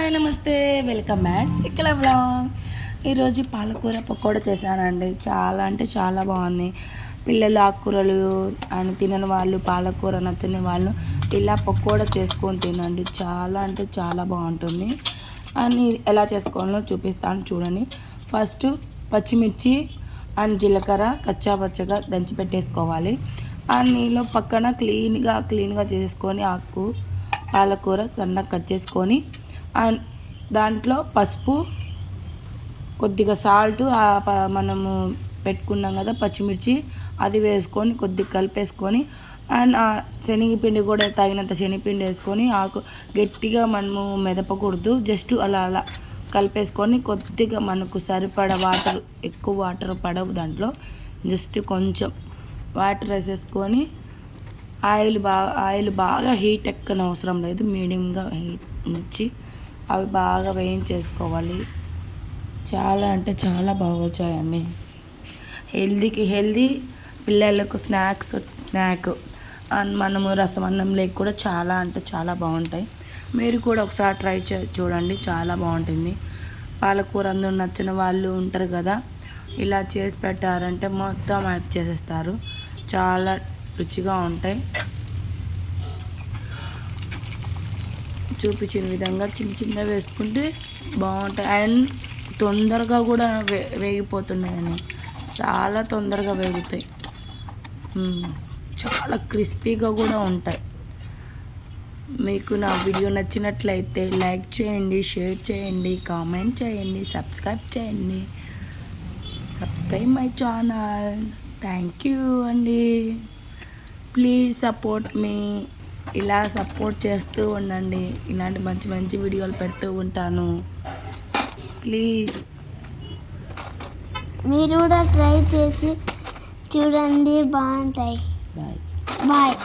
Hi నమస్తే, welcome back Srikala vlog. ఈరోజు పాలకూర పకోడా చేశానండి. చాలా అంటే చాలా బాగుంది. పిల్లలు ఆకుకూరలు అని తినని వాళ్ళు, పాలకూర నచ్చని వాళ్ళు ఇలా పకోడా చేసుకొని తినండి. చాలా అంటే చాలా బాగుంటుంది. అని ఎలా చేసుకోవాలో చూపిస్తాను చూడండి. ఫస్ట్ పచ్చిమిర్చి అండ్ జీలకర్ర కచ్చాపచ్చగా దంచి పెట్టేసుకోవాలి. ఆ నీళ్ళు పక్కన క్లీన్గా చేసుకొని పాలకూర సన్నగా కట్ చేసుకొని దాంట్లో పసుపు, కొద్దిగా సాల్ట్, మనము పెట్టుకున్నాం కదా పచ్చిమిర్చి, అది వేసుకొని కొద్దిగా కలిపేసుకొని అండ్ శనగపిండి కూడా తగినంత శనగపిండి వేసుకొని గట్టిగా మనము మెదపకూడదు, జస్ట్ అలా కలిపేసుకొని కొద్దిగా మనకు సరిపడ వాటర్, ఎక్కువ వాటర్ పడవు దాంట్లో, జస్ట్ కొంచెం వాటర్ వేసేసుకొని ఆయిల్ బాగా హీట్ ఎక్కని అవసరం లేదు, మీడియంగా హీట్ ఉంచి అవి బాగా వేయించేసుకోవాలి. చాలా అంటే చాలా బాగా వచ్చాయండి. హెల్దీ, పిల్లలకు స్నాక్ అండ్ మనము రసం అన్నం లేక కూడా చాలా అంటే చాలా బాగుంటాయి. మీరు కూడా ఒకసారి ట్రై చూడండి, చాలా బాగుంటుంది. పాలకూర అందరూ నచ్చిన వాళ్ళు ఉంటారు కదా, ఇలా చేసి పెట్టారంటే మొత్తం యాడ్ చేసేస్తారు. చాలా రుచిగా ఉంటాయి. చూపించిన విధంగా చిన్న వేసుకుంటే బాగుంటాయి. అండ్ తొందరగా కూడా వేగిపోతున్నాయని, చాలా తొందరగా వేగుతాయి. చాలా క్రిస్పీగా కూడా ఉంటాయి. మీకు నా వీడియో నచ్చినట్లయితే లైక్ చేయండి, షేర్ చేయండి, కామెంట్ చేయండి, subscribe my channel. Thank you అండి. ప్లీజ్ సపోర్ట్ మీ. ఇలా సపోర్ట్ చేస్తూ ఉండండి. ఇలాంటి మంచి వీడియోలు పెడుతూ ఉంటాను. ప్లీజ్ మీరు కూడా ట్రై చేసి చూడండి, బాగుంటాయి. బాయ్. బాయ్.